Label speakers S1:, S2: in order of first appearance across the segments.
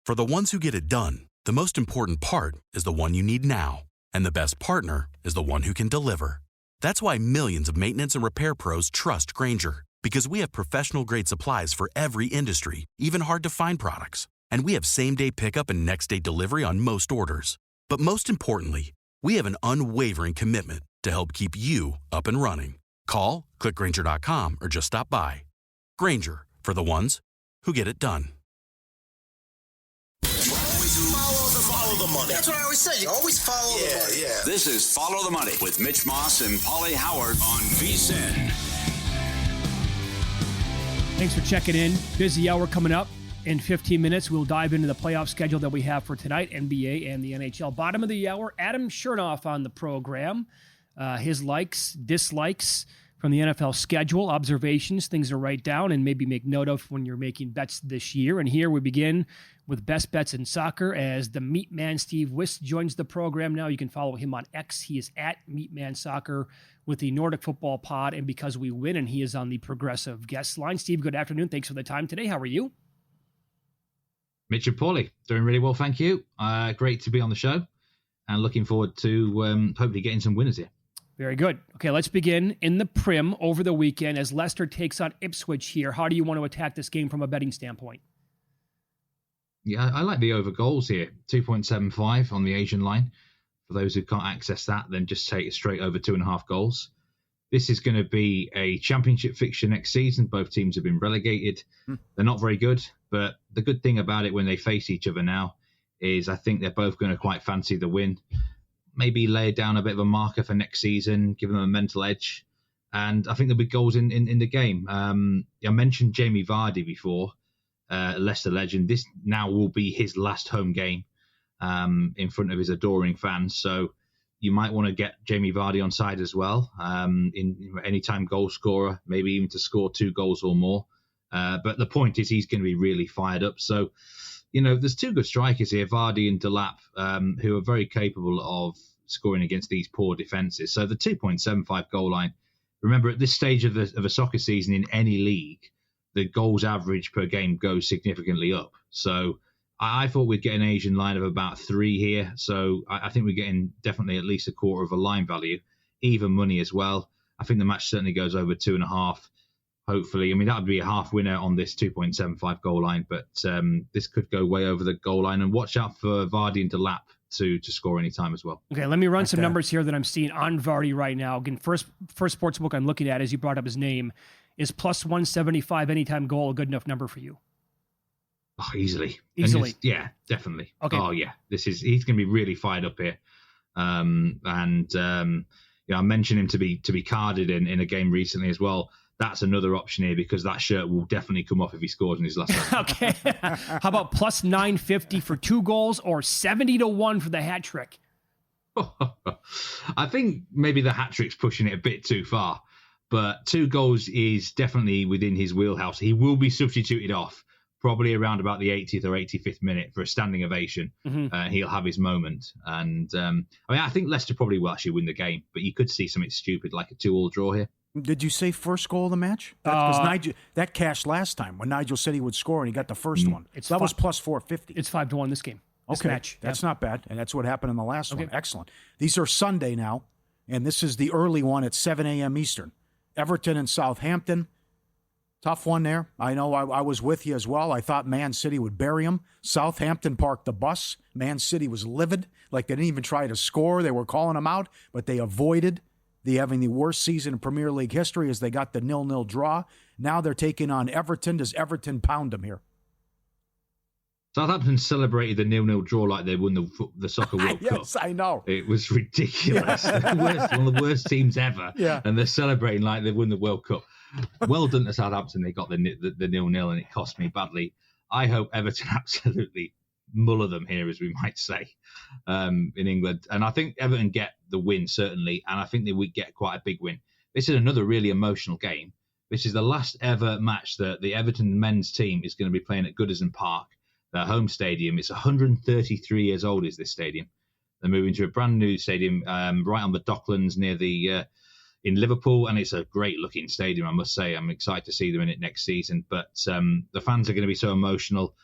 S1: For the ones who get it done, the most important part is the one you need now. And the best partner is the one who can deliver. That's why millions of maintenance and repair pros trust Grainger, because we have professional-grade supplies for every industry, even hard-to-find products. And we have same-day pickup and next-day delivery on most orders. But most importantly, we have an unwavering commitment to help keep you up and running. Call, click Grainger.com, or just stop by. Grainger, for the ones who get it done.
S2: Follow the money.
S3: That's what I always say. You always follow the money.
S2: Yeah.
S4: This is Follow the Money with Mitch Moss and Pauly Howard on VSiN.
S5: Thanks for checking in. Busy hour coming up. In 15 minutes, we'll dive into the playoff schedule that we have for tonight, NBA and the NHL. Bottom of the hour, Adam Chernoff on the program. His likes, dislikes from the NFL schedule, observations, things to write down and maybe make note of when you're making bets this year. And here we begin with best bets in soccer as the Meat Man Steve Wyss joins the program now. You can follow him on X. He is at Meat Man Soccer with the Nordic Football Pod and Because We Win, and he is on the Progressive guest line. Steve, good afternoon. Thanks for the time today. How are you?
S6: Mitch and Pauly, doing really well, thank you. Great to be on the show and looking forward to hopefully getting some winners here.
S5: Very good. Okay, let's begin in the Prim over the weekend as Leicester takes on Ipswich here. How do you want to attack this game from a betting standpoint?
S6: Yeah, I like the over goals here, 2.75 on the Asian line. For those who can't access that, then just take it straight over 2.5 goals. This is going to be a championship fixture next season. Both teams have been relegated. They're not very good, but the good thing about it when they face each other now is I think they're both going to quite fancy the win. Maybe lay down a bit of a marker for next season, give them a mental edge. And I think there'll be goals in the game. I mentioned Jamie Vardy before, Leicester legend. This now will be his last home game in front of his adoring fans. So you might want to get Jamie Vardy on side as well. In anytime goal scorer, maybe even to score 2 goals or more. But the point is he's going to be really fired up. So, there's 2 good strikers here, Vardy and Delap, who are very capable of scoring against these poor defences. So the 2.75 goal line, remember at this stage of a soccer season in any league, the goals average per game goes significantly up. So I thought we'd get an Asian line of about 3 here. So I think we're getting definitely at least a quarter of a line value, even money as well. I think the match certainly goes over 2.5. Hopefully, that would be a half winner on this 2.75 goal line, but this could go way over the goal line. And watch out for Vardy and Delap to score any time as well.
S5: Okay, let me run some numbers here that I'm seeing on Vardy right now. Again, first sportsbook I'm looking at, as you brought up his name, is plus 175 anytime goal, a good enough number for you?
S6: Oh, easily. Yeah, definitely.
S5: Okay.
S6: Oh, yeah. He's going to be really fired up here. I mentioned him to be carded in a game recently as well. That's another option here because that shirt will definitely come off if he scores in his last game.
S5: Okay. How about plus 950 for 2 goals or 70-1 for the hat trick?
S6: I think maybe the hat trick's pushing it a bit too far, but 2 goals is definitely within his wheelhouse. He will be substituted off probably around about the 80th or 85th minute for a standing ovation. He'll have his moment. And I think Leicester probably will actually win the game, but you could see something stupid like a 2-2 draw here.
S7: Did you say first goal of the match? Because that cashed last time when Nigel said he would score and he got the first one. That was plus 450.
S5: It's 5-1 this game. This match.
S7: That's not bad. And that's what happened in the last one. Excellent. These are Sunday now, and this is the early one at 7 a.m. Eastern. Everton and Southampton. Tough one there. I know I was with you as well. I thought Man City would bury them. Southampton parked the bus. Man City was livid. Like they didn't even try to score. They were calling them out, but they avoided having the worst season in Premier League history as they got the 0-0 draw. Now they're taking on Everton. Does Everton pound them here?
S6: Southampton celebrated the 0-0 draw like they won the Soccer World Cup.
S7: Yes, I know.
S6: It was ridiculous. One of the worst teams ever.
S7: Yeah.
S6: And they're celebrating like they won the World Cup. Well done to Southampton. They got the 0-0 and it cost me badly. I hope Everton absolutely muller them here, as we might say, in England. And I think Everton get the win, certainly, and I think they would get quite a big win. This is another really emotional game. This is the last ever match that the Everton men's team is going to be playing at Goodison Park, their home stadium. It's 133 years old, is this stadium. They're moving to a brand new stadium right on the Docklands near the in Liverpool, and it's a great-looking stadium, I must say. I'm excited to see them in it next season. But the fans are going to be so emotional.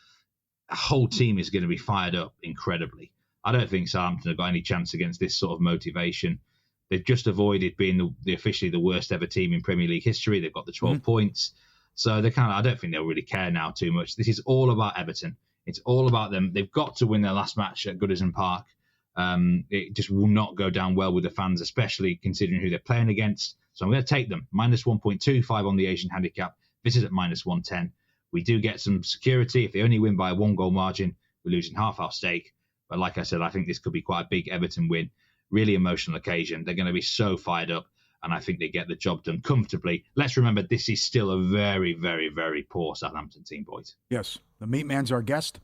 S6: whole team is going to be fired up incredibly. I don't think Southampton have got any chance against this sort of motivation. They've just avoided being the officially the worst ever team in Premier League history. They've got the 12 points. So I don't think they'll really care now too much. This is all about Everton. It's all about them. They've got to win their last match at Goodison Park. It just will not go down well with the fans, especially considering who they're playing against. So I'm going to take them. Minus 1.25 on the Asian handicap. This is at minus 110. We do get some security. If they only win by a 1-goal margin, we're losing half our stake. But like I said, I think this could be quite a big Everton win. Really emotional occasion. They're going to be so fired up, and I think they get the job done comfortably. Let's remember, this is still a very, very, very poor Southampton team, boys.
S7: Yes, the Meat Man's our guest.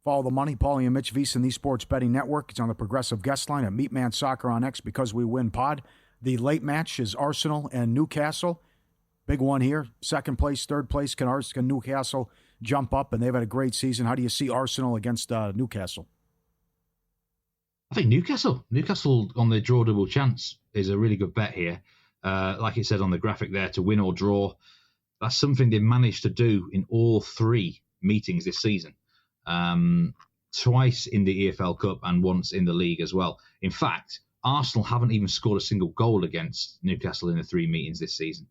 S7: Follow the money, Pauly and Mitch Vyss in the Sports Betting Network. It's on the Progressive Guest Line at Meat Man Soccer on X because we win pod. The late match is Arsenal and Newcastle. Big one here. Second place, third place. Can Newcastle jump up? And they've had a great season. How do you see Arsenal against Newcastle?
S6: I think Newcastle on the draw double chance is a really good bet here. Like it said on the graphic there, to win or draw. That's something they've managed to do in all 3 meetings this season. Twice in the EFL Cup and once in the league as well. In fact, Arsenal haven't even scored a single goal against Newcastle in the 3 meetings this season.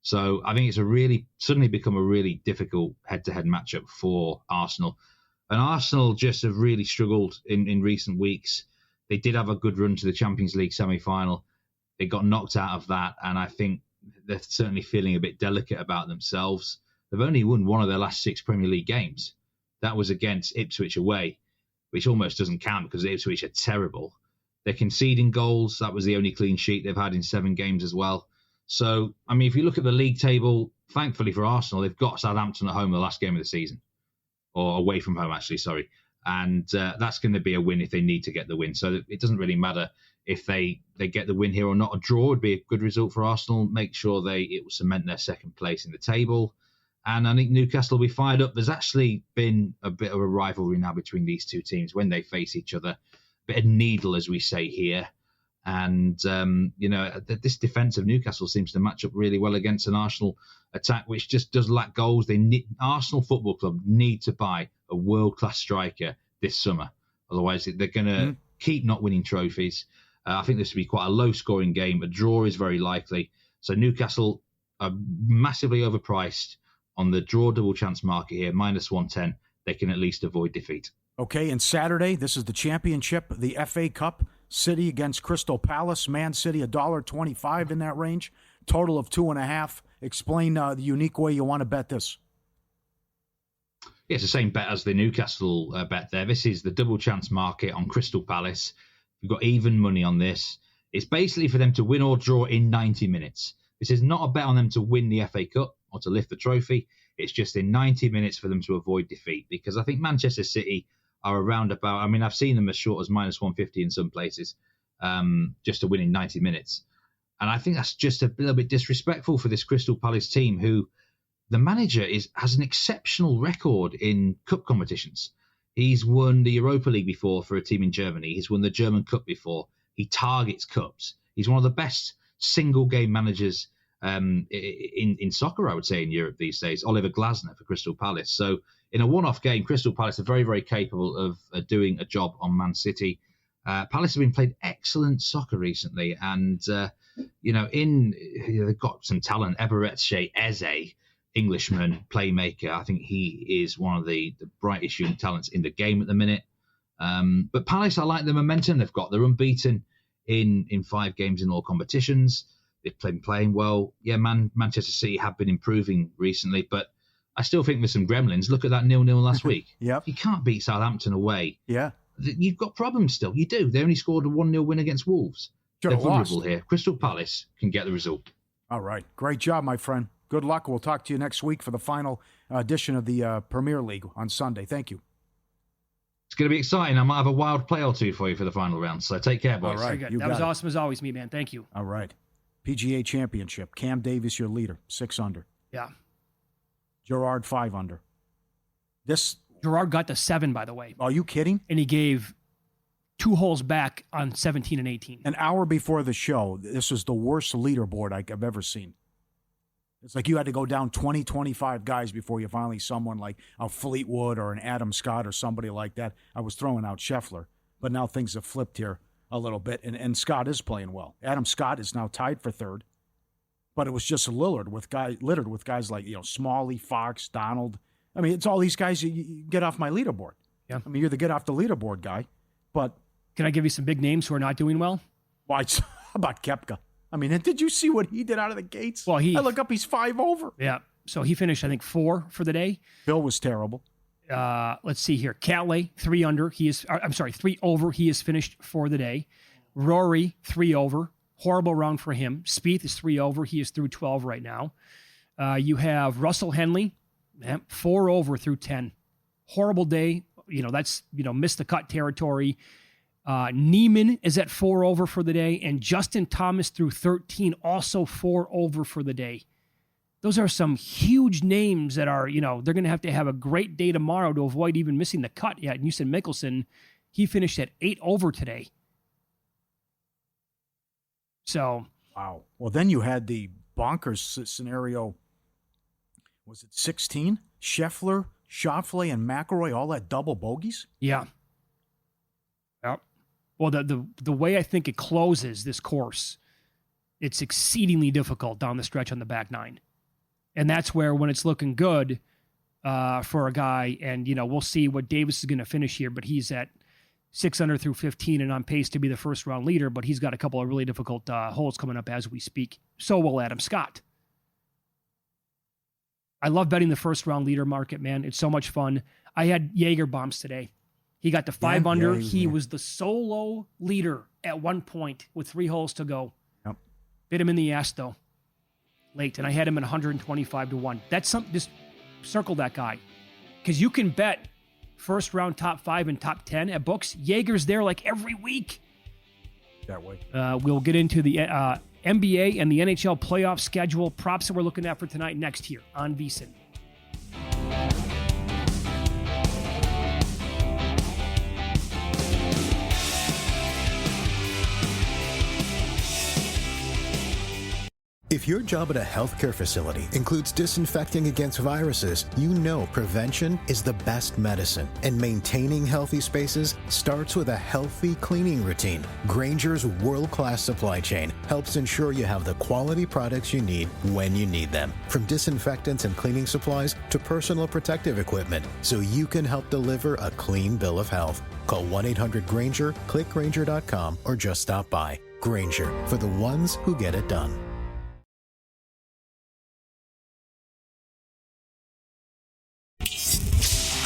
S6: So I think it's suddenly become a really difficult head-to-head matchup for Arsenal. And Arsenal just have really struggled in recent weeks. They did have a good run to the Champions League semi-final. They got knocked out of that, and I think they're certainly feeling a bit delicate about themselves. They've only won one of their last 6 Premier League games. That was against Ipswich away, which almost doesn't count because Ipswich are terrible. They're conceding goals. That was the only clean sheet they've had in 7 games as well. So, I mean, if you look at the league table, thankfully for Arsenal, they've got Southampton at home the last game of the season. Or away from home, actually, sorry. And that's going to be a win if they need to get the win. So it doesn't really matter if they get the win here or not. A draw would be a good result for Arsenal. Make sure it will cement their second place in the table. And I think Newcastle will be fired up. There's actually been a bit of a rivalry now between these 2 teams when they face each other. A bit of needle, as we say here. And, this defence of Newcastle seems to match up really well against an Arsenal attack, which just does lack goals. Arsenal Football Club need to buy a world-class striker this summer. Otherwise, they're going to keep not winning trophies. I think this will be quite a low-scoring game. A draw is very likely. So Newcastle are massively overpriced on the draw double chance market here, minus 110. They can at least avoid defeat.
S7: Okay, and Saturday, this is the championship, the FA Cup. City against Crystal Palace. Man City, $1.25 in that range. Total of 2.5. Explain the unique way you want to bet this.
S6: Yeah, it's the same bet as the Newcastle bet there. This is the double chance market on Crystal Palace. You've got even money on this. It's basically for them to win or draw in 90 minutes. This is not a bet on them to win the FA Cup or to lift the trophy. It's just in 90 minutes for them to avoid defeat, because I think Manchester City are around about, I mean, I've seen them as short as minus 150 in some places, just to win in 90 minutes. And I think that's just a little bit disrespectful for this Crystal Palace team, who the manager has an exceptional record in cup competitions. He's won the Europa League before for a team in Germany. He's won the German Cup before. He targets cups. He's one of the best single game managers in soccer, I would say, in Europe these days. Oliver Glasner for Crystal Palace. So in a one-off game, Crystal Palace are very, very capable of doing a job on Man City. Palace have been playing excellent soccer recently, and they've got some talent. Eberechi Eze, Englishman, playmaker. I think he is one of the brightest young talents in the game at the minute. But Palace, I like the momentum they've got. They're unbeaten in 5 games in all competitions. They've been playing well. Yeah, Manchester City have been improving recently, but I still think there's some gremlins. Look at that 0-0 last week.
S7: Yep.
S6: You can't beat Southampton away.
S7: Yeah.
S6: You've got problems still. You do. They only scored a 1-0 win against Wolves. They're vulnerable here. Crystal Palace can get the result. All
S7: right. Great job, my friend. Good luck. We'll talk to you next week for the final edition of the Premier League on Sunday. Thank you.
S6: It's going to be exciting. I might have a wild play or two for you for the final round. So take care, boys.
S7: All right.
S5: That was awesome as always, Meat Man. Thank you.
S7: All right. PGA Championship. Cam Davis, your leader, 6 under.
S5: Yeah.
S7: Gerard, 5 under.
S5: Gerard got to 7, by the way.
S7: Are you kidding?
S5: And he gave 2 holes back on 17 and 18.
S7: An hour before the show, this was the worst leaderboard I've ever seen. It's like you had to go down 20, 25 guys before you finally someone like a Fleetwood or an Adam Scott or somebody like that. I was throwing out Scheffler, but now things have flipped here a little bit, and Scott is playing well. Adam Scott is now tied for third, but it was just littered with guys like Smalley, Fox, Donald. I mean, it's all these guys you get off my leaderboard.
S5: Yeah.
S7: I mean, you're the get off the leaderboard guy, but
S5: can I give you some big names who are not doing well?
S7: Why? How about Koepka? I mean, did you see what he did out of the gates?
S5: Well,
S7: I look up, he's 5 over.
S5: Yeah. So he finished, I think, 4 for the day.
S7: Bill was terrible.
S5: Let's see here. Catley, 3 under. 3 over. He is finished for the day. Rory, 3 over. Horrible round for him. Spieth is 3 over. He is through 12 right now. You have Russell Henley, 4 over through 10. Horrible day. That's, missed the cut territory. Neiman is at 4 over for the day, and Justin Thomas through 13, also 4 over for the day. Those are some huge names that are, they're going to have a great day tomorrow to avoid even missing the cut yet. And you said Mickelson, he finished at 8 over today. So.
S7: Wow. Well, then you had the bonkers scenario. Was it 16? Scheffler, Schauffele, and McIlroy all at double bogeys?
S5: Yeah. Yep. Well, the way I think it closes this course, it's exceedingly difficult down the stretch on the back 9. And that's where, when it's looking good for a guy, and, we'll see what Davis is going to finish here, but he's at 6 under through 15 and on pace to be the first round leader, but he's got a couple of really difficult holes coming up as we speak. So will Adam Scott. I love betting the first round leader market, man. It's so much fun. I had Jaeger bombs today. He got to 5 under. He was the solo leader at one point with 3 holes to go.
S7: Yep.
S5: Bit him in the ass, though, late, and I had him at 125 to 1. That's something. Just circle that guy, because you can bet first round top 5 and top 10 at books. Jaeger's there like every week.
S7: That way.
S5: We'll get into the NBA and the NHL playoff schedule, props that we're looking at for tonight next here on VSiN.
S8: If your job at a healthcare facility includes disinfecting against viruses, you know prevention is the best medicine. And maintaining healthy spaces starts with a healthy cleaning routine. Grainger's world-class supply chain helps ensure you have the quality products you need when you need them. From disinfectants and cleaning supplies to personal protective equipment, so you can help deliver a clean bill of health. Call 1-800-GRAINGER, click Grainger.com, or just stop by. Grainger, for the ones who get it done.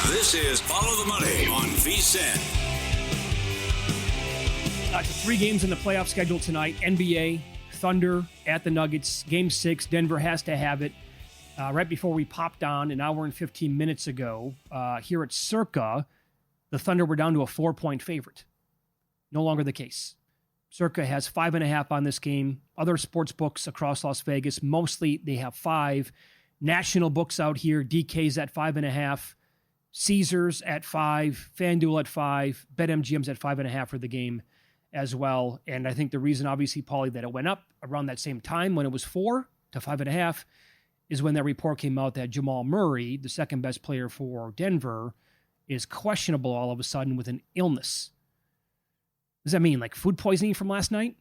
S4: This is Follow the Money on VSiN.
S5: 3 games in the playoff schedule tonight. NBA, Thunder at the Nuggets. Game 6, Denver has to have it. Right before we popped on an hour and 15 minutes ago, here at Circa, the Thunder were down to a 4-point favorite. No longer the case. Circa has 5.5 on this game. Other sports books across Las Vegas, mostly they have 5. National books out here, DK's at 5.5. Caesars at 5, FanDuel at 5, BetMGM's at 5.5 for the game as well. And I think the reason, obviously, Pauly, that it went up around that same time when it was 4 to 5.5 is when that report came out that Jamal Murray, the second best player for Denver, is questionable all of a sudden with an illness. Does that mean like food poisoning from last night?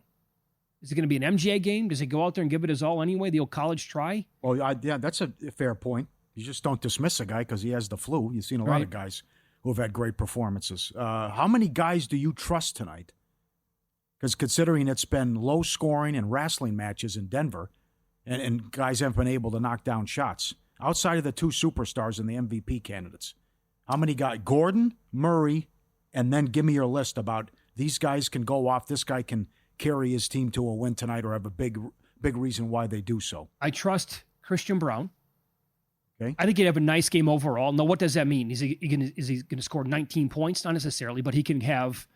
S5: Is it going to be an MGA game? Does he go out there and give it his all anyway, the old college try?
S7: Well, yeah, that's a fair point. You just don't dismiss a guy because he has the flu. You've seen a lot of guys who have had great performances. How many guys do you trust tonight? Because considering it's been low scoring and wrestling matches in Denver, and guys haven't been able to knock down shots, outside of the 2 superstars and the MVP candidates, how many guys? Gordon, Murray, and then give me your list about these guys can go off, this guy can carry his team to a win tonight or have a big reason why they do so.
S5: I trust Christian Brown.
S7: Okay.
S5: I think he'd have a nice game overall. Now, what does that mean? Is he going to score 19 points? Not necessarily, but he can have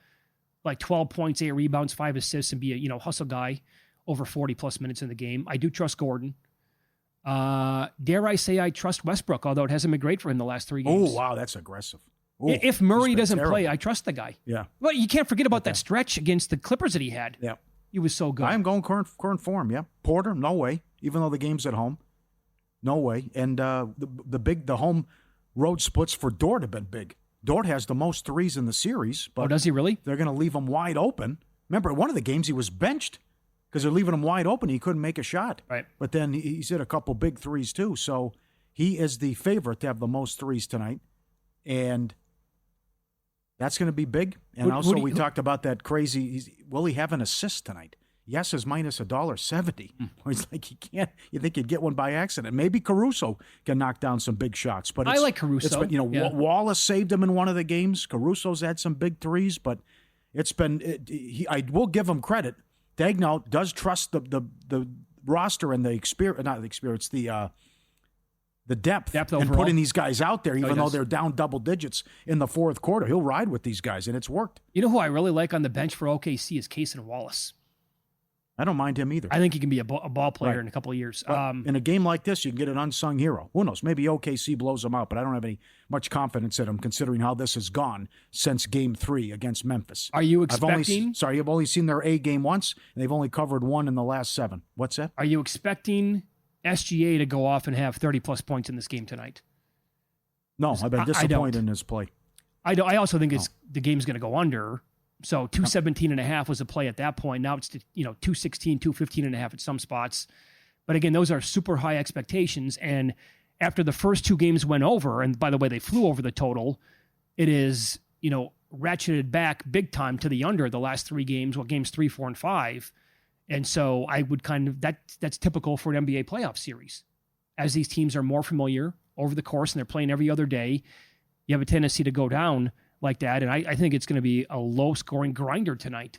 S5: like 12 points, 8 rebounds, 5 assists, and be a hustle guy over 40-plus minutes in the game. I do trust Gordon. Dare I say I trust Westbrook, although it hasn't been great for him the last 3 games.
S7: Oh, wow, that's aggressive. Ooh,
S5: if Murray doesn't play, I trust the guy.
S7: Yeah.
S5: Well, you can't forget about that stretch against the Clippers that he had.
S7: Yeah.
S5: He was so good.
S7: I am going current form, yeah. Porter, no way, even though the game's at home. No way. And the home road splits for Dort have been big. Dort has the most threes in the series. But
S5: does he really?
S7: They're going to leave him wide open. Remember, one of the games he was benched because they're leaving him wide open. He couldn't make a shot.
S5: Right.
S7: But then he's hit a couple big threes too. So he is the favorite to have the most threes tonight. And that's going to be big. And we talked about that crazy. Will he have an assist tonight? Yes is minus $1.70. He's like, you think you'd get one by accident. Maybe Caruso can knock down some big shots. But
S5: I like Caruso.
S7: Wallace saved him in one of the games. Caruso's had some big threes, but it's been. I will give him credit. Daigneault does trust the roster and the experience, not the experience, the depth
S5: overall.
S7: And putting these guys out there, even though they're down double digits in the fourth quarter. He'll ride with these guys, and it's worked.
S5: You know who I really like on the bench for OKC is Cason Wallace.
S7: I don't mind him either.
S5: I think he can be a ball player in a couple of years.
S7: In a game like this, you can get an unsung hero. Who knows? Maybe OKC blows him out, but I don't have much confidence in him considering how this has gone since Game 3 against Memphis.
S5: Are you expecting?
S7: I've only seen their A game once, and they've only covered one in the last 7. What's that?
S5: Are you expecting SGA to go off and have 30-plus points in this game tonight?
S7: No, I've been disappointed in his play.
S5: I also think the game's going to go under. So 217.5 was a play at that point. Now it's 216, 215.5 at some spots. But again, those are super high expectations. And after the first 2 games went over, and by the way, they flew over the total, it is, ratcheted back big time to the under the last 3 games, games 3, 4, and 5. And so I would that's typical for an NBA playoff series. As these teams are more familiar over the course and they're playing every other day, you have a tendency to go down like that, and I think it's going to be a low-scoring grinder tonight.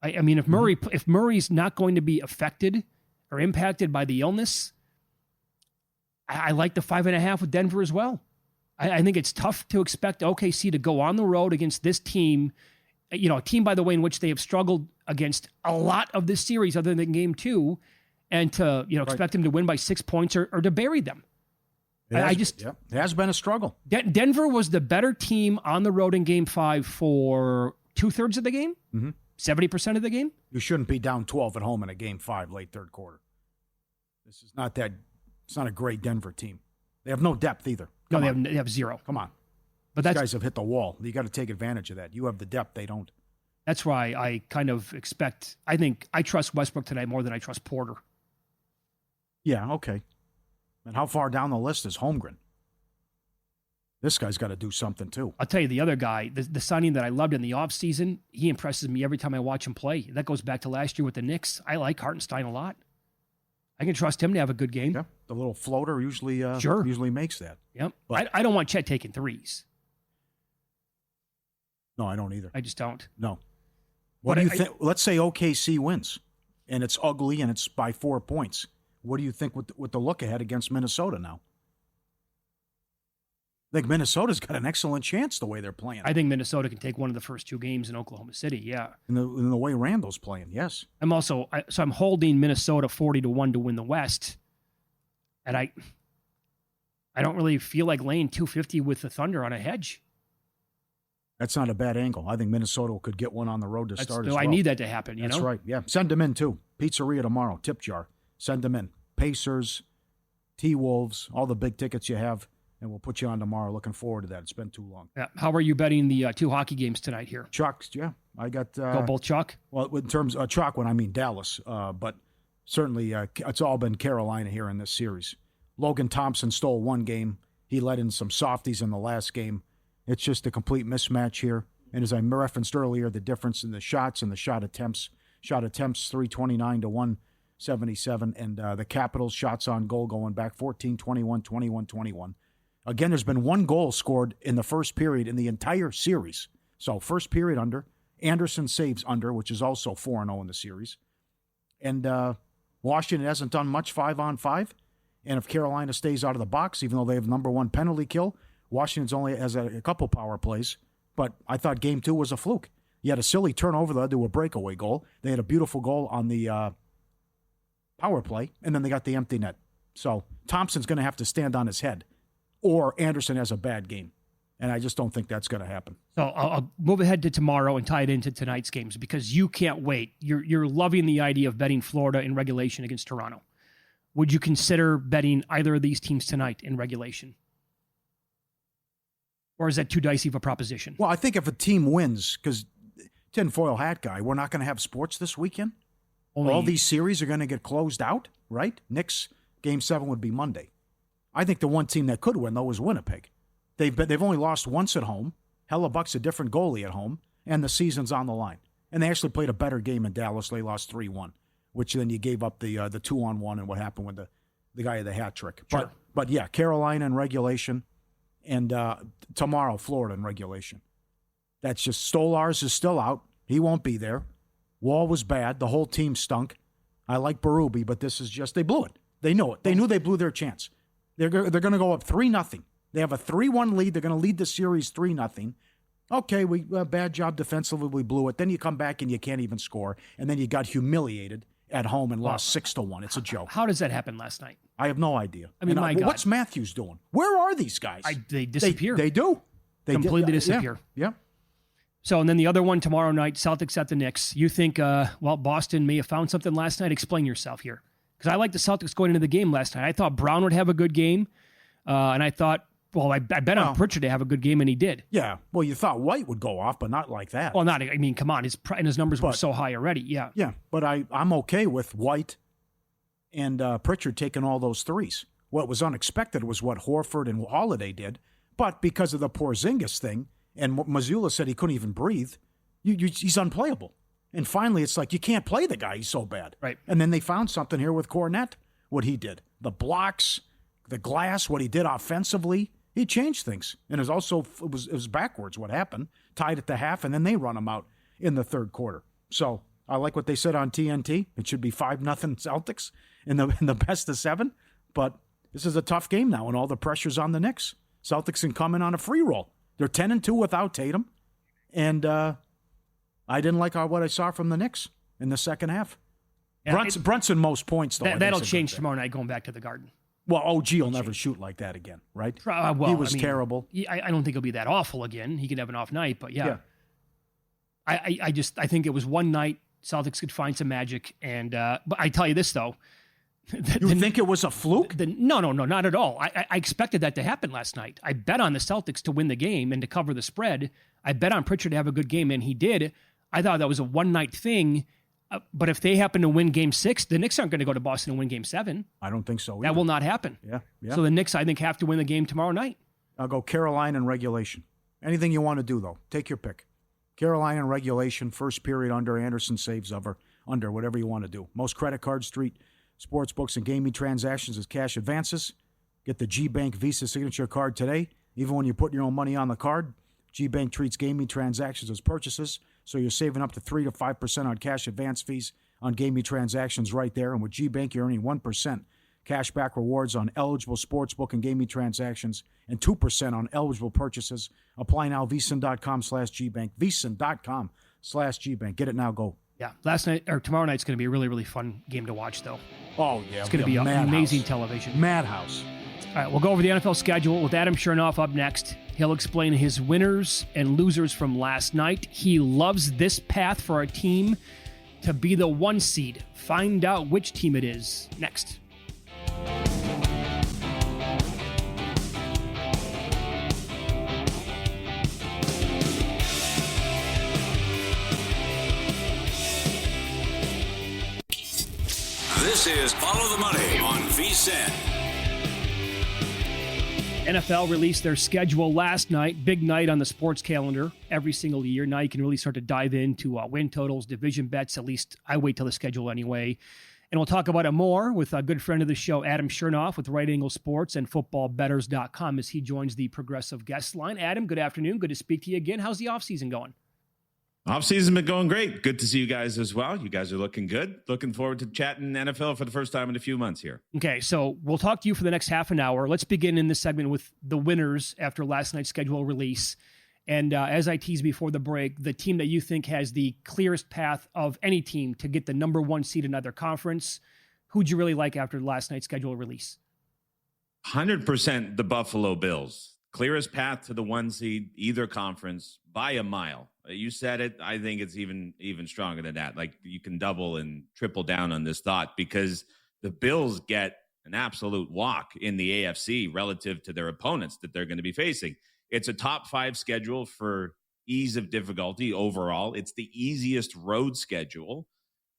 S5: I mean, if Murray's not going to be affected or impacted by the illness, I like the 5.5 with Denver as well. I think it's tough to expect OKC to go on the road against this team, a team, by the way, in which they have struggled against a lot of this series other than Game 2, and to expect them to win by 6 points or to bury them.
S7: It has been a struggle.
S5: Denver was the better team on the road in Game 5 for 2/3 of the game, 70% of the game.
S7: You shouldn't be down 12 at home in a Game 5 late third quarter. This is not that. It's not a great Denver team. They have no depth either.
S5: They have zero.
S7: Come on,
S5: but
S7: these guys have hit the wall. You got to take advantage of that. You have the depth; they don't.
S5: That's why I kind of expect. I think I trust Westbrook tonight more than I trust Porter.
S7: Yeah. Okay. And how far down the list is Holmgren? This guy's got to do something, too.
S5: I'll tell you, the other guy, the signing that I loved in the offseason, he impresses me every time I watch him play. That goes back to last year with the Knicks. I like Hartenstein a lot. I can trust him to have a good game.
S7: Yeah, the little floater usually makes that.
S5: Yep. But I don't want Chet taking threes.
S7: No, I don't either.
S5: I just don't.
S7: No. What do you think? Let's say OKC wins, and it's ugly, and it's by 4 points. What do you think with the look ahead against Minnesota now? I think Minnesota's got an excellent chance the way they're playing.
S5: I think Minnesota can take one of the first 2 games in Oklahoma City, yeah.
S7: In the way Randall's playing, yes.
S5: I'm holding Minnesota 40-1 to win the West. And I don't really feel like laying 250 with the Thunder on a hedge.
S7: That's not a bad angle. I think Minnesota could get one on the road to start as well.
S5: I need that to happen,
S7: That's right, yeah. Send them in, too. Pizzeria tomorrow, tip jar. Send them in. Pacers, T-Wolves, all the big tickets you have, and we'll put you on tomorrow. Looking forward to that. It's been too long.
S5: Yeah. How are you betting the 2 hockey games tonight here?
S7: Chalk, yeah. I got...
S5: Go both chalk?
S7: Well, in terms of chalk, when I mean Dallas, but certainly it's all been Carolina here in this series. Logan Thompson stole 1 game. He let in some softies in the last game. It's just a complete mismatch here. And as I referenced earlier, the difference in the shots and the shot attempts 329 to 177, and the Capitals shots on goal going back 14-21, 21-21. Again, there's been 1 goal scored in the first period in the entire series. So first period under. Anderson saves under, which is also 4-0 in the series. And Washington hasn't done much 5-on-5. And if Carolina stays out of the box, even though they have number 1 penalty kill, Washington's only has a couple power plays. But I thought Game 2 was a fluke. You had a silly turnover that led to a breakaway goal. They had a beautiful goal on the power play, and then they got the empty net. So Thompson's going to have to stand on his head, or Anderson has a bad game. And I just don't think that's going to happen.
S5: So I'll move ahead to tomorrow and tie it into tonight's games because you can't wait. You're loving the idea of betting Florida in regulation against Toronto. would you consider betting either of these teams tonight in regulation? Or is that too dicey of a proposition?
S7: Well, I think if a team wins, because tinfoil hat guy, we're not going to have sports this weekend. All these series are going to get closed out, right? Knicks Game 7 would be Monday. I think the one team that could win, though, is Winnipeg. They've only lost once at home. Hellebuck's a different goalie at home, and the season's on the line. And they actually played a better game in Dallas. They lost 3-1, which then you gave up the 2-on-1 and what happened with the guy of the hat trick.
S5: Sure.
S7: But yeah, Carolina in regulation, and tomorrow Florida in regulation. That's just Stolarz is still out. He won't be there. Wall was bad. The whole team stunk. I like Berube, but this is just, they blew it. They know it. They knew they blew their chance. They're going to go up 3-0. They have a 3-1 lead. They're going to lead the series 3-0. Okay, bad job defensively. We blew it. Then you come back and you can't even score. And then you got humiliated at home and lost 6-1. It's a joke.
S5: How does that happen last night?
S7: I have no idea.
S5: I mean, my God.
S7: What's Matthews doing? Where are these guys?
S5: They disappear.
S7: They do. They
S5: completely disappear.
S7: Yeah.
S5: So, and then the other one tomorrow night, Celtics at the Knicks. You think, Boston may have found something last night? Explain yourself here. Because I like the Celtics going into the game last night. I thought Brown would have a good game. And I thought, I bet on Pritchard to have a good game, and he did.
S7: Yeah. Well, you thought White would go off, but not like that.
S5: Well, come on. His numbers were so high already. Yeah.
S7: Yeah. But I'm okay with White and Pritchard taking all those threes. What was unexpected was what Horford and Holiday did. But because of the Porzingis thing, and Mazzulla said he couldn't even breathe, he's unplayable. And finally, it's like, you can't play the guy. He's so bad.
S5: Right.
S7: And then they found something here with Cornette, what he did. The blocks, the glass, what he did offensively. He changed things. And it was backwards what happened. Tied at the half, and then they run him out in the third quarter. So I like what they said on TNT. It should be 5-0 Celtics in the best of 7. But this is a tough game now, and all the pressure's on the Knicks. Celtics can come in on a free roll. They're 10-2 without Tatum. And I didn't like what I saw from the Knicks in the second half. Yeah, Brunson most points, though.
S5: That'll change tomorrow night going back to the Garden.
S7: Well, OG will never shoot like that again, right? He was terrible.
S5: I don't think he'll be that awful again. He could have an off night, but yeah. I think it was one night Celtics could find some magic. And but I tell you this, though.
S7: You think it was a fluke?
S5: No, not at all. I expected that to happen last night. I bet on the Celtics to win the game and to cover the spread. I bet on Pritchard to have a good game, and he did. I thought that was a one-night thing. But if they happen to win Game 6, the Knicks aren't going to go to Boston and win Game 7.
S7: I don't think so either.
S5: That will not happen.
S7: Yeah.
S5: So the Knicks, I think, have to win the game tomorrow night.
S7: I'll go Carolina in regulation. Anything you want to do, though. Take your pick. Carolina in regulation, first period under, Anderson saves over, under, whatever you want to do. Most credit card street sportsbooks and gaming transactions is cash advances. Get the G-Bank Visa signature card today. Even when you're putting your own money on the card, G-Bank treats gaming transactions as purchases, so you're saving up to 3 to 5% on cash advance fees on gaming transactions right there. And with G-Bank, you're earning 1% cash back rewards on eligible sportsbook and gaming transactions and 2% on eligible purchases. Apply now, VSiN.com/Gbank. VSiN.com/Gbank. Get it now, go.
S5: Yeah, tomorrow night's going to be a really, really fun game to watch, though.
S7: Oh, yeah.
S5: It's going to be amazing television.
S7: Madhouse.
S5: All right, we'll go over the NFL schedule with Adam Chernoff up next. He'll explain his winners and losers from last night. He loves this path for a team to be the 1 seed. Find out which team it is next.
S4: This is Follow the Money on VSiN.
S5: NFL released their schedule last night. Big night on the sports calendar every single year. Now you can really start to dive into win totals, division bets. At least I wait till the schedule anyway. And we'll talk about it more with a good friend of the show, Adam Chernoff with Right Angle Sports and footballbettors.com as he joins the Progressive Guest Line. Adam, good afternoon. Good to speak to you again. How's the offseason going?
S9: Offseason's been going great. Good to see you guys as well. You guys are looking good. Looking forward to chatting NFL for the first time in a few months here.
S5: Okay, so we'll talk to you for the next half an hour. Let's begin in this segment with the winners after last night's schedule release. And as I teased before the break, the team that you think has the clearest path of any team to get the number 1 seed in either conference, who'd you really like after last night's schedule release?
S9: 100% the Buffalo Bills. Clearest path to the 1 seed, either conference, by a mile. You said it. I think it's even stronger than that. Like, you can double and triple down on this thought because the Bills get an absolute walk in the AFC relative to their opponents that they're going to be facing. It's a top 5 schedule for ease of difficulty overall. It's the easiest road schedule.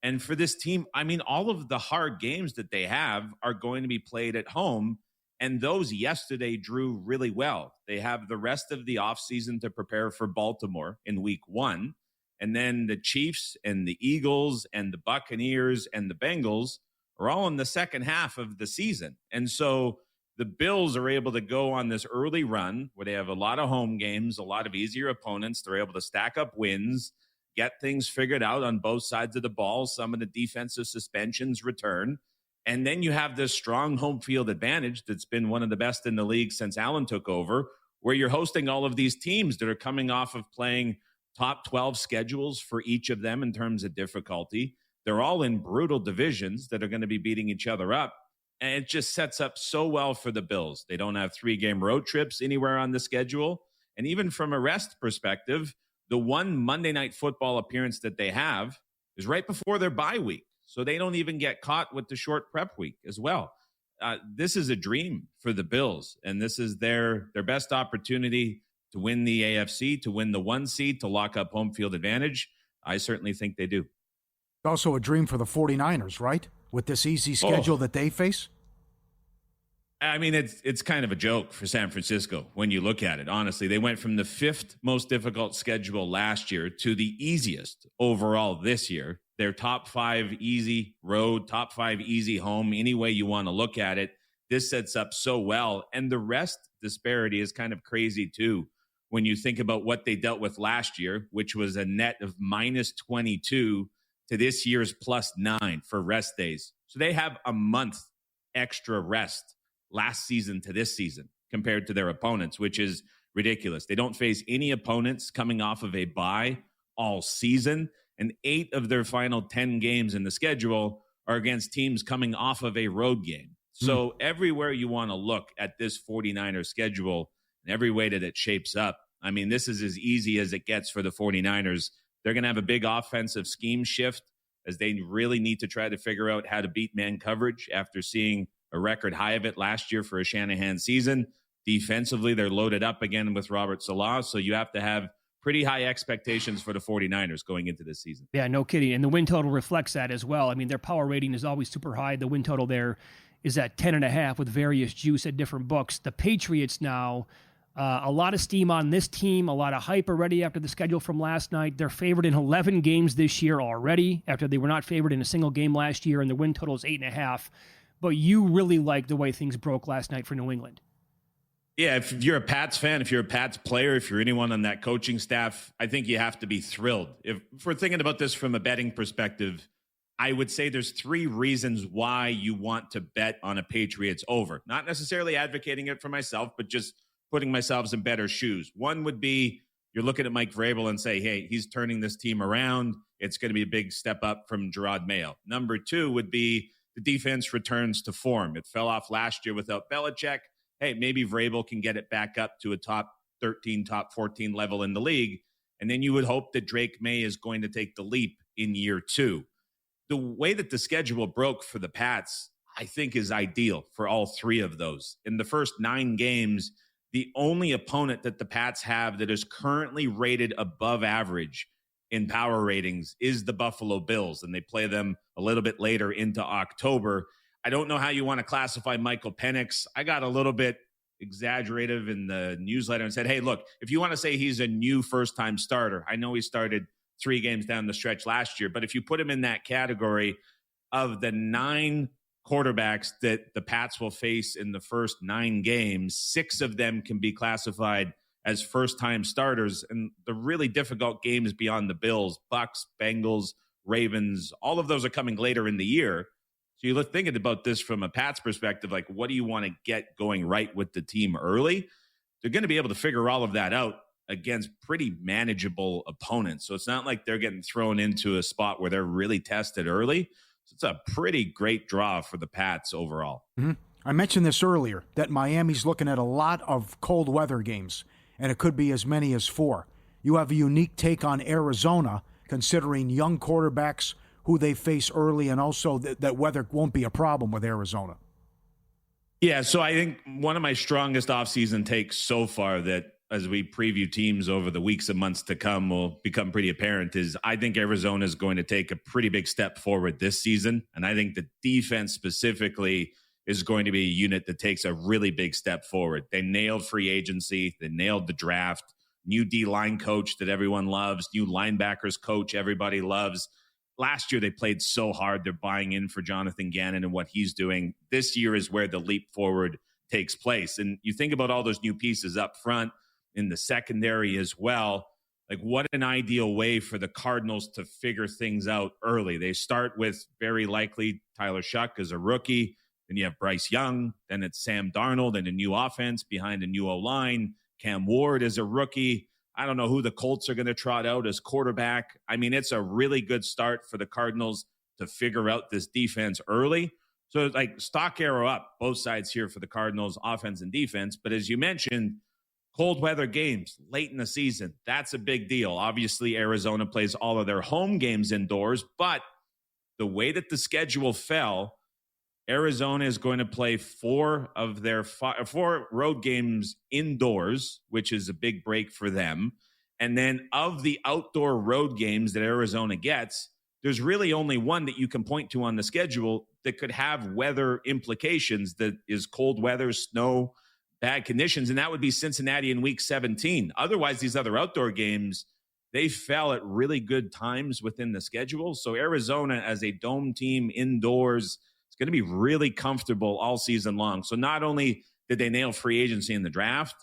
S9: And for this team, I mean, all of the hard games that they have are going to be played at home. And those yesterday drew really well. They have the rest of the offseason to prepare for Baltimore in week 1. And then the Chiefs and the Eagles and the Buccaneers and the Bengals are all in the second half of the season. And so the Bills are able to go on this early run where they have a lot of home games, a lot of easier opponents. They're able to stack up wins, get things figured out on both sides of the ball. Some of the defensive suspensions return. And then you have this strong home field advantage that's been one of the best in the league since Allen took over, where you're hosting all of these teams that are coming off of playing top 12 schedules for each of them in terms of difficulty. They're all in brutal divisions that are going to be beating each other up. And it just sets up so well for the Bills. They don't have 3-game road trips anywhere on the schedule. And even from a rest perspective, the one Monday Night Football appearance that they have is right before their bye week. So they don't even get caught with the short prep week as well. This is a dream for the Bills. And this is their best opportunity to win the AFC, to win the 1 seed, to lock up home field advantage. I certainly think they do.
S7: It's also a dream for the 49ers, right? With this easy schedule that they face?
S9: I mean, it's kind of a joke for San Francisco when you look at it. Honestly, they went from the 5th most difficult schedule last year to the easiest overall this year. Their top 5 easy road, top 5 easy home, any way you want to look at it. This sets up so well. And the rest disparity is kind of crazy too. When you think about what they dealt with last year, which was a net of minus 22 to this year's plus 9 for rest days. So they have a month extra rest last season to this season compared to their opponents, which is ridiculous. They don't face any opponents coming off of a bye all season, and 8 of their final 10 games in the schedule are against teams coming off of a road game. So everywhere you want to look at this 49ers schedule and every way that it shapes up, I mean, this is as easy as it gets for the 49ers. They're going to have a big offensive scheme shift as they really need to try to figure out how to beat man coverage after seeing a record high of it last year for a Shanahan season. Defensively, they're loaded up again with Robert Saleh, so you have to have pretty high expectations for the 49ers going into this season.
S5: Yeah, no kidding. And the win total reflects that as well. I mean, their power rating is always super high. The win total there is at 10.5 with various juice at different books. The Patriots now, a lot of steam on this team, a lot of hype already after the schedule from last night. They're favored in 11 games this year already after they were not favored in a single game last year, and the win total is 8.5. But you really like the way things broke last night for New England.
S9: Yeah, if you're a Pats fan, if you're a Pats player, if you're anyone on that coaching staff, I think you have to be thrilled. If we're thinking about this from a betting perspective, I would say there's 3 reasons why you want to bet on a Patriots over. Not necessarily advocating it for myself, but just putting myself in better shoes. One would be you're looking at Mike Vrabel and say, hey, he's turning this team around. It's going to be a big step up from Gerard Mayo. Number 2 would be the defense returns to form. It fell off last year without Belichick. Hey, maybe Vrabel can get it back up to a top 13, top 14 level in the league. And then you would hope that Drake May is going to take the leap in year 2. The way that the schedule broke for the Pats, I think, is ideal for all 3 of those. In the first 9 games, the only opponent that the Pats have that is currently rated above average in power ratings is the Buffalo Bills, and they play them a little bit later into October. I don't know how you want to classify Michael Penix. I got a little bit exaggerative in the newsletter and said, hey, look, if you want to say he's a new first-time starter, I know he started 3 games down the stretch last year, but if you put him in that category of the 9 quarterbacks that the Pats will face in the first 9 games, 6 of them can be classified as first-time starters. And the really difficult games beyond the Bills, Bucks, Bengals, Ravens, all of those are coming later in the year. So you're thinking about this from a Pats perspective, like what do you want to get going right with the team early? They're going to be able to figure all of that out against pretty manageable opponents. So it's not like they're getting thrown into a spot where they're really tested early. So it's a pretty great draw for the Pats overall.
S7: Mm-hmm. I mentioned this earlier, that Miami's looking at a lot of cold weather games, and it could be as many as 4. You have a unique take on Arizona, considering young quarterbacks who they face early, and also that weather won't be a problem with Arizona.
S9: Yeah, so I think one of my strongest offseason takes so far that as we preview teams over the weeks and months to come will become pretty apparent is I think Arizona is going to take a pretty big step forward this season. And I think the defense specifically is going to be a unit that takes a really big step forward. They nailed free agency. They nailed the draft. New D-line coach that everyone loves. New linebackers coach everybody loves. Last year, they played so hard. They're buying in for Jonathan Gannon and what he's doing. This year is where the leap forward takes place. And you think about all those new pieces up front in the secondary as well. Like, what an ideal way for the Cardinals to figure things out early. They start with very likely Tyler Shuck as a rookie. Then you have Bryce Young. Then it's Sam Darnold and a new offense behind a new O-line. Cam Ward is a rookie. I don't know who the Colts are going to trot out as quarterback. I mean, it's a really good start for the Cardinals to figure out this defense early. So it's like stock arrow up, both sides here for the Cardinals, offense and defense. But as you mentioned, cold weather games late in the season, that's a big deal. Obviously, Arizona plays all of their home games indoors, but the way that the schedule fell, Arizona is going to play four road games indoors, which is a big break for them. And then of the outdoor road games that Arizona gets, there's really only one that you can point to on the schedule that could have weather implications, that is cold weather, snow, bad conditions, and that would be Cincinnati in week 17. Otherwise, these other outdoor games, they fell at really good times within the schedule. So Arizona as a dome team indoors, going to be really comfortable all season long. So not only did they nail free agency in the draft,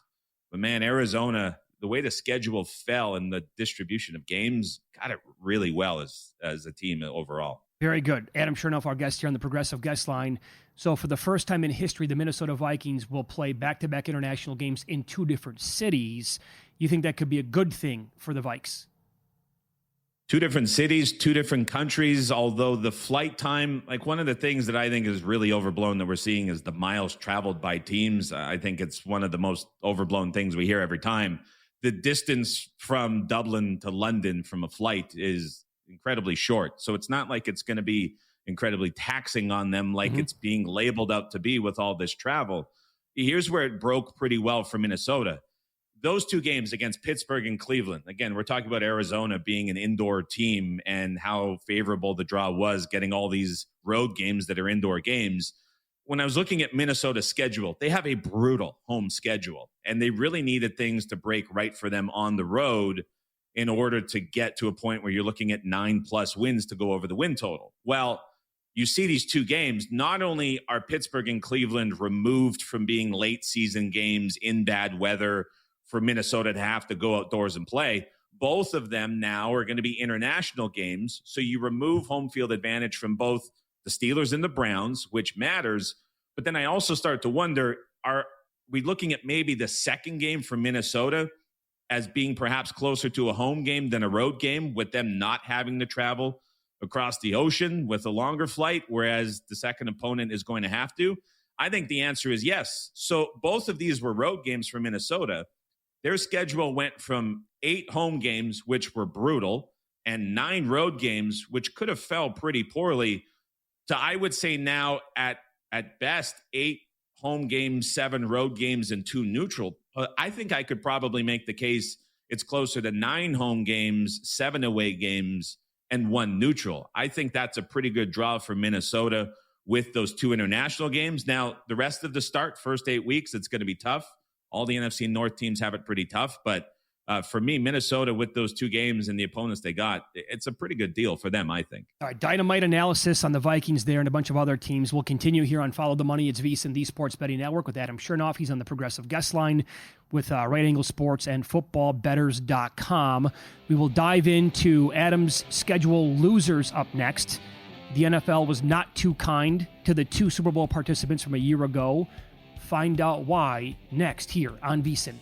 S9: but man, Arizona, the way the schedule fell and the distribution of games, got it really well as a team overall.
S5: Very good. Adam Chernoff, our guest here on the Progressive Guest Line. So for the first time in history, the Minnesota Vikings will play back-to-back international games in two different cities. You think that could be a good thing for the Vikes?
S9: Two different cities, two different countries, although the flight time, like one of the things that I think is really overblown that we're seeing is the miles traveled by teams. I think it's one of the most overblown things we hear every time. The distance from Dublin to London from a flight is incredibly short. So it's not like it's going to be incredibly taxing on them like it's being labeled out to be with all this travel. Here's where it broke pretty well for Minnesota. Those two games against Pittsburgh and Cleveland, again, we're talking about Arizona being an indoor team and how favorable the draw was getting all these road games that are indoor games. When I was looking at Minnesota's schedule, they have a brutal home schedule, and they really needed things to break right for them on the road in order to get to a point where you're looking at 9+ wins to go over the win total. Well, you see these two games, not only are Pittsburgh and Cleveland removed from being late season games in bad weather for Minnesota to have to go outdoors and play, both of them now are going to be international games. So you remove home field advantage from both the Steelers and the Browns, which matters. But then I also start to wonder, are we looking at maybe the second game for Minnesota as being perhaps closer to a home game than a road game, with them not having to travel across the ocean with a longer flight, whereas the second opponent is going to have to? I think the answer is yes. So both of these were road games for Minnesota. Their schedule went from 8 home games, which were brutal, and 9 road games, which could have fell pretty poorly, to, I would say now at best, 8 home games, 7 road games, and 2 neutral. I think I could probably make the case it's closer to 9 home games, 7 away games, and 1 neutral. I think that's a pretty good draw for Minnesota with those 2 international games. Now, the rest of the first 8 weeks, it's going to be tough. All the NFC North teams have it pretty tough. But for me, Minnesota, with those 2 games and the opponents they got, it's a pretty good deal for them, I think. All
S5: right, dynamite analysis on the Vikings there and a bunch of other teams. We'll continue here on Follow the Money. It's VSiN, the Sports Betting Network, with Adam Chernoff. He's on the Progressive Guest Line with Right Angle Sports and FootballBetters.com. We will dive into Adam's schedule losers up next. The NFL was not too kind to the 2 Super Bowl participants from a year ago. Find out why next here on VSiN.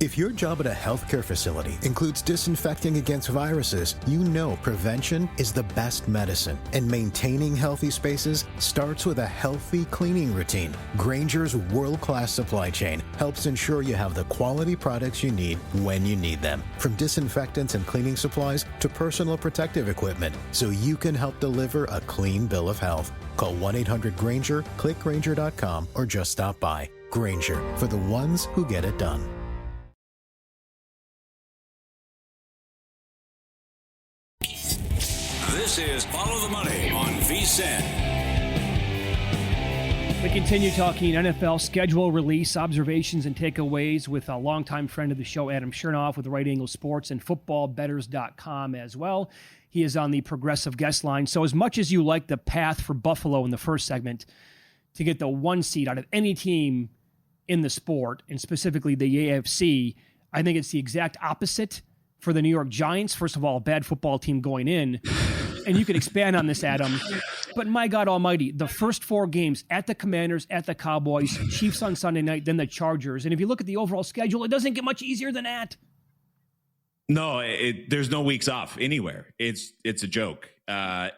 S8: If your job at a healthcare facility includes disinfecting against viruses, you know prevention is the best medicine. And maintaining healthy spaces starts with a healthy cleaning routine. Grainger's world-class supply chain helps ensure you have the quality products you need when you need them. From disinfectants and cleaning supplies to personal protective equipment, so you can help deliver a clean bill of health. Call 1-800-GRAINGER, click Grainger.com, or just stop by. Grainger, for the ones who get it done.
S4: This is Follow the Money on VSiN.
S5: We continue talking NFL schedule release, observations, and takeaways with a longtime friend of the show, Adam Chernoff, with Right Angle Sports and footballbettors.com as well. He is on the progressive guest line. So as much as you like the path for Buffalo in the first segment to get the one seed out of any team in the sport, and specifically the AFC, I think it's the exact opposite for the New York Giants. First of all, a bad football team going in. And you can expand on this, Adam. But my God almighty, the first four games at the Commanders, at the Cowboys, Chiefs on Sunday night, then the Chargers. And if you look at the overall schedule, it doesn't get much easier than that.
S9: No, there's no weeks off anywhere. It's a joke. I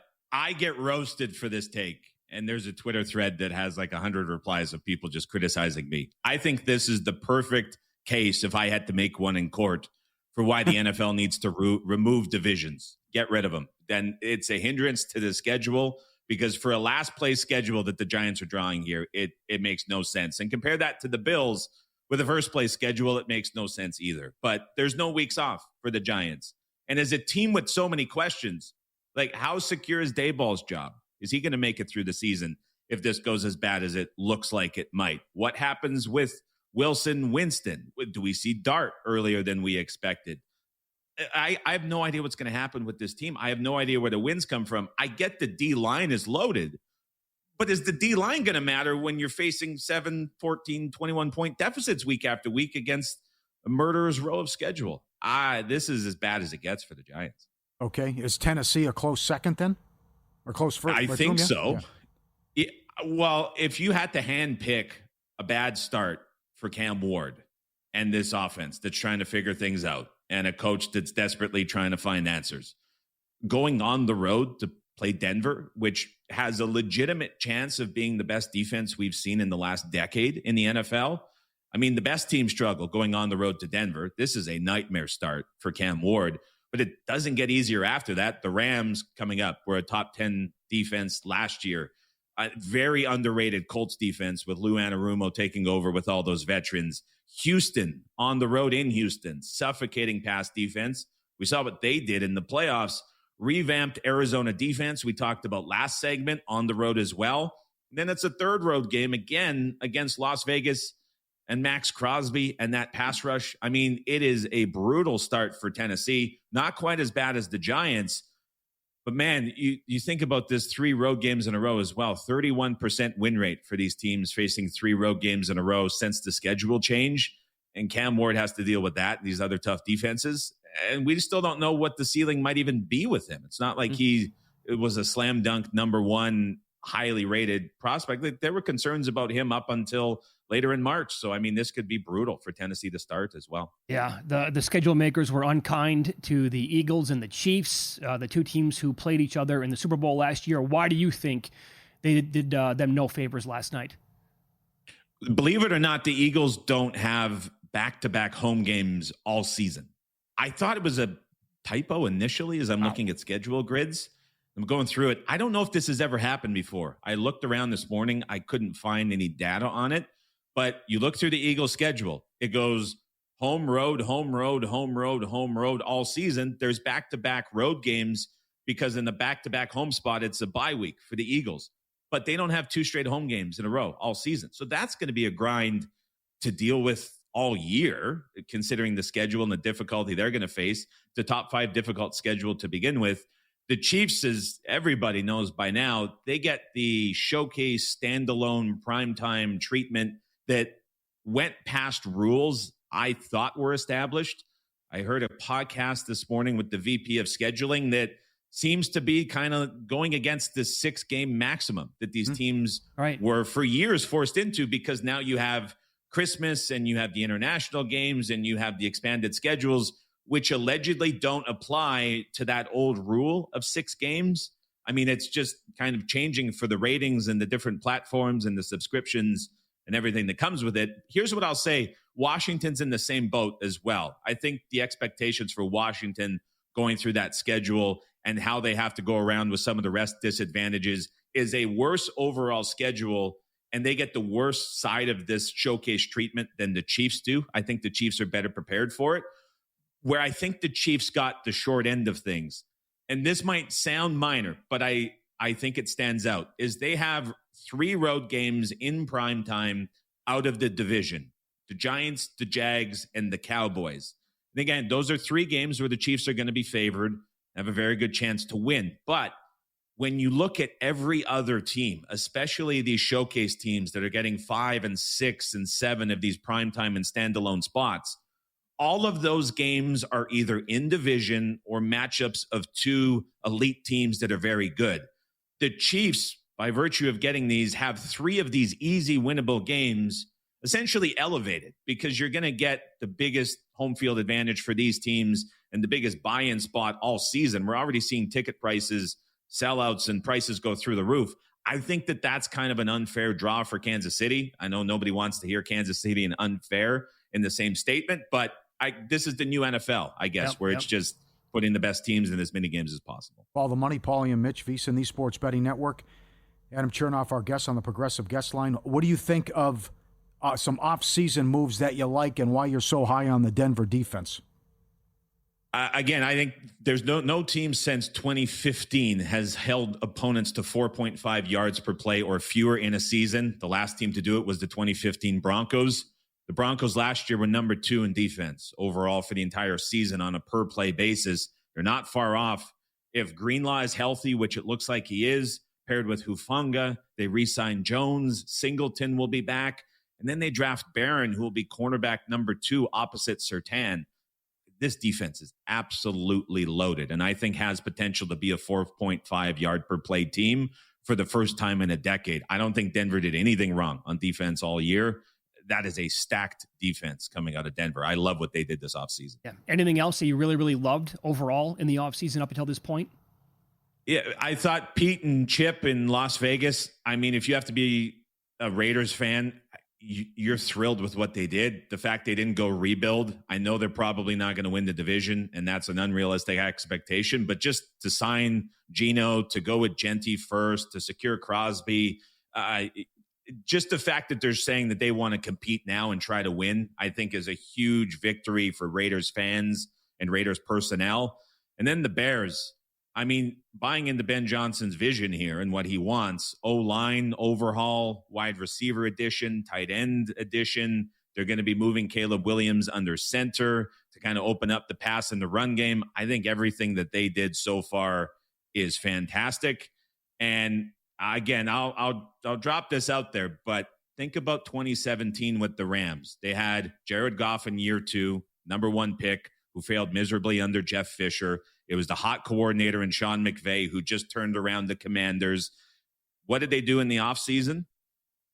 S9: get roasted for this take. And there's a Twitter thread that has like 100 replies of people just criticizing me. I think this is the perfect case, if I had to make one in court, for why the NFL needs to remove divisions, get rid of them. Then it's a hindrance to the schedule, because for a last place schedule that the Giants are drawing here, it makes no sense. And compare that to the Bills with the first place schedule, it makes no sense either. But there's no weeks off for the Giants. And as a team with so many questions, like how secure is Dayball's job? Is he going to make it through the season if this goes as bad as it looks like it might? What happens with Wilson, Winston? Do we see Dart earlier than we expected? I have no idea what's going to happen with this team. I have no idea where the wins come from. I get the D-line is loaded, but is the D-line going to matter when you're facing 7, 14, 21-point deficits week after week against a murderer's row of schedule? This is as bad as it gets for the Giants.
S7: Okay. Is Tennessee a close second then? Or close first?
S9: I think so. Yeah. Well, if you had to handpick a bad start for Cam Ward and this offense that's trying to figure things out, and a coach that's desperately trying to find answers, going on the road to play Denver, which has a legitimate chance of being the best defense we've seen in the last decade in the NFL. I mean, the best teams struggle going on the road to Denver. This is a nightmare start for Cam Ward, but it doesn't get easier after that. The Rams coming up were a top 10 defense last year. A very underrated Colts defense with Lou Anarumo taking over with all those veterans. Houston on the road in Houston, suffocating pass defense. We saw what they did in the playoffs. Revamped Arizona defense. We talked about last segment on the road as well. And then it's a third road game again against Las Vegas and Max Crosby and that pass rush. I mean, it is a brutal start for Tennessee. Not quite as bad as the Giants. But, man, you think about this 3 road games in a row as well. 31% win rate for these teams facing 3 road games in a row since the schedule change. And Cam Ward has to deal with that, these other tough defenses. And we still don't know what the ceiling might even be with him. It's not like it was a slam dunk number 1 highly rated prospect. There were concerns about him up until later in March. So, I mean, this could be brutal for Tennessee to start as well.
S5: Yeah, the schedule makers were unkind to the Eagles and the Chiefs, the two teams who played each other in the Super Bowl last year. Why do you think they did them no favors last night?
S9: Believe it or not, the Eagles don't have back-to-back home games all season. I thought it was a typo initially as I'm looking at schedule grids. I'm going through it. I don't know if this has ever happened before. I looked around this morning. I couldn't find any data on it. But you look through the Eagles schedule, it goes home, road, home, road, home, road, home, road all season. There's back-to-back road games because in the back-to-back home spot, it's a bye week for the Eagles. But they don't have 2 straight home games in a row all season. So that's going to be a grind to deal with all year, considering the schedule and the difficulty they're going to face. The top 5 difficult schedule to begin with. The Chiefs, as everybody knows by now, they get the showcase standalone primetime treatment that went past rules I thought were established. I heard a podcast this morning with the VP of scheduling that seems to be kind of going against this 6-game maximum that these teams were for years forced into, because now you have Christmas and you have the international games and you have the expanded schedules, which allegedly don't apply to that old rule of 6 games. I mean, it's just kind of changing for the ratings and the different platforms and the subscriptions and everything that comes with it. Here's what I'll say. Washington's in the same boat as well. I think the expectations for Washington going through that schedule and how they have to go around with some of the rest disadvantages is a worse overall schedule, and they get the worst side of this showcase treatment than the Chiefs do. I think the Chiefs are better prepared for it. Where I think the Chiefs got the short end of things, and this might sound minor, but I think it stands out, is they have 3 road games in prime time out of the division. The Giants, the Jags, and the Cowboys. And again, those are 3 games where the Chiefs are going to be favored, have a very good chance to win. But when you look at every other team, especially these showcase teams that are getting 5 and 6 and 7 of these primetime and standalone spots, all of those games are either in division or matchups of 2 elite teams that are very good. The Chiefs, by virtue of getting these, have 3 of these easy winnable games essentially elevated, because you're going to get the biggest home field advantage for these teams and the biggest buy-in spot all season. We're already seeing ticket prices, sellouts, and prices go through the roof. I think that that's kind of an unfair draw for Kansas City. I know nobody wants to hear Kansas City and unfair in the same statement, but this is the new NFL, I guess, where it's just putting the best teams in as many games as possible.
S7: All the money, Pauly and Mitch, VSiN, the Sports Betting Network. Adam Chernoff, our guest on the Progressive Guest Line. What do you think of some off-season moves that you like and why you're so high on the Denver defense?
S9: Again, I think there's no team since 2015 has held opponents to 4.5 yards per play or fewer in a season. The last team to do it was the 2015 Broncos. The Broncos last year were number 2 in defense overall for the entire season on a per-play basis. They're not far off. If Greenlaw is healthy, which it looks like he is, paired with Hufanga, they re-sign Jones, Singleton will be back, and then they draft Barron, who will be cornerback number 2 opposite Surtain. This defense is absolutely loaded, and I think has potential to be a 4.5 yard per play team for the first time in a decade. I don't think Denver did anything wrong on defense all year. That is a stacked defense coming out of Denver. I love what they did this offseason.
S5: Yeah. Anything else that you really, really loved overall in the offseason up until this point?
S9: Yeah, I thought Pete and Chip in Las Vegas, I mean, if you have to be a Raiders fan, you're thrilled with what they did. The fact they didn't go rebuild. I know they're probably not going to win the division, and that's an unrealistic expectation. But just to sign Geno, to go with Genty first, to secure Crosby, just the fact that they're saying that they want to compete now and try to win, I think is a huge victory for Raiders fans and Raiders personnel. And then the Bears. I mean, buying into Ben Johnson's vision here and what he wants, O-line overhaul, wide receiver addition, tight end addition. They're going to be moving Caleb Williams under center to kind of open up the pass and the run game. I think everything that they did so far is fantastic. And again, I'll drop this out there, but think about 2017 with the Rams. They had Jared Goff in year 2, number 1 pick, who failed miserably under Jeff Fisher. It was the hot coordinator in Sean McVay who just turned around the Commanders. What did they do in the offseason?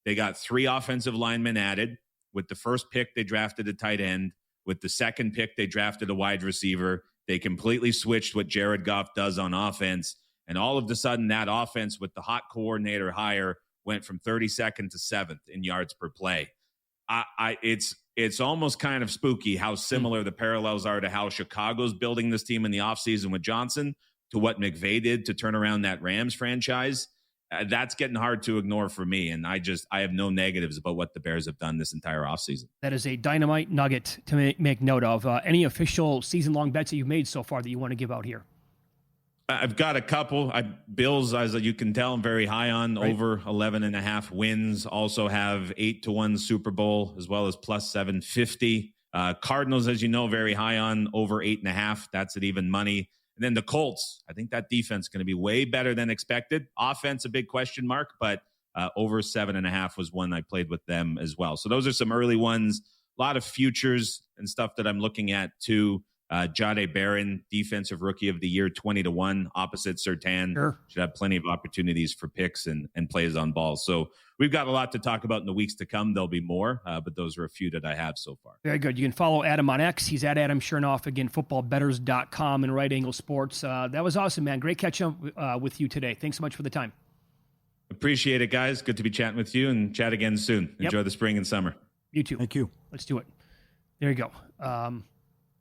S9: They got 3 offensive linemen added. With the first pick, they drafted a tight end. With the second pick, they drafted a wide receiver. They completely switched what Jared Goff does on offense. And all of a sudden, that offense with the hot coordinator hire went from 32nd to 7th in yards per play. It's almost kind of spooky how similar the parallels are to how Chicago's building this team in the offseason with Johnson to what McVay did to turn around that Rams franchise. That's getting hard to ignore for me. And I have no negatives about what the Bears have done this entire offseason.
S5: That is a dynamite nugget to make note of. Any official season-long bets that you've made so far that you want to give out here?
S9: I've got a couple. Bills, as you can tell, I'm very high on, right. Over 11.5 wins. Also have 8-1 Super Bowl as well as plus 750. Cardinals, as you know, very high on, over 8.5. That's at even money. And then the Colts, I think that defense is going to be way better than expected. Offense, a big question mark, but over 7.5 was one I played with them as well. So those are some early ones. A lot of futures and stuff that I'm looking at too. Jade Barron, defensive rookie of the year, 20-1 opposite Surtain. Sure. Should have plenty of opportunities for picks and plays on balls. So we've got a lot to talk about in the weeks to come. There'll be more, but those are a few that I have so far.
S5: Very good. You can follow Adam on X. He's at Adam Chernoff, again, footballbetters.com and Right Angle Sports. That was awesome, man. Great catching up with you today. Thanks so much for the time.
S9: Appreciate it, guys. Good to be chatting with you, and chat again soon. Enjoy the spring and summer.
S5: You too.
S7: Thank you.
S5: Let's do it. There you go.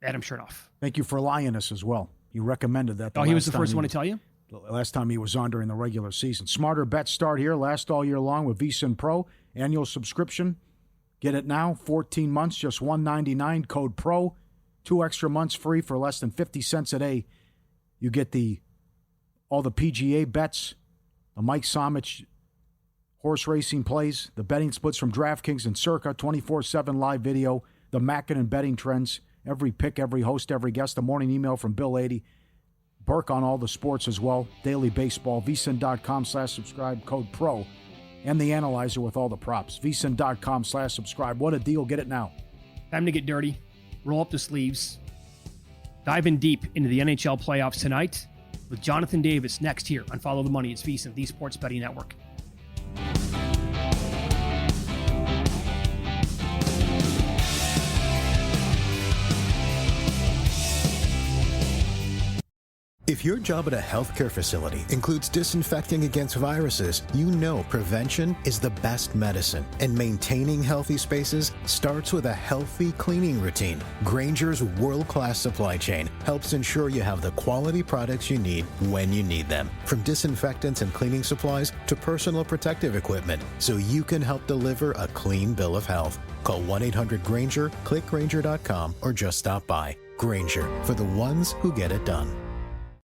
S5: Adam Chernoff.
S7: Thank you for Lioness as well. You recommended that.
S5: He was the first one to tell you?
S7: Last time he was on during the regular season. Smarter bets start here. Last all year long with VSiN Pro. Annual subscription. Get it now. 14 months, just $199. Code PRO. 2 extra months free for less than 50 cents a day. You get all the PGA bets, the Mike Somich horse racing plays, the betting splits from DraftKings and Circa, 24/7 live video, the Mackin and betting trends, every pick, every host, every guest, the morning email from Bill 80. Burke on all the sports as well. Daily baseball, vsin.com/subscribe, code PRO, and the analyzer with all the props. vsin.com/subscribe. What a deal. Get it now.
S5: Time to get dirty. Roll up the sleeves. Dive in deep into the NHL playoffs tonight with Jonathan Davis next here on Follow the Money. It's VSiN, the Sports Betting Network.
S8: If your job at a healthcare facility includes disinfecting against viruses, you know prevention is the best medicine. And maintaining healthy spaces starts with a healthy cleaning routine. Grainger's world-class supply chain helps ensure you have the quality products you need when you need them. From disinfectants and cleaning supplies to personal protective equipment, so you can help deliver a clean bill of health. Call 1-800-GRAINGER, click Grainger.com, or just stop by. Grainger, for the ones who get it done.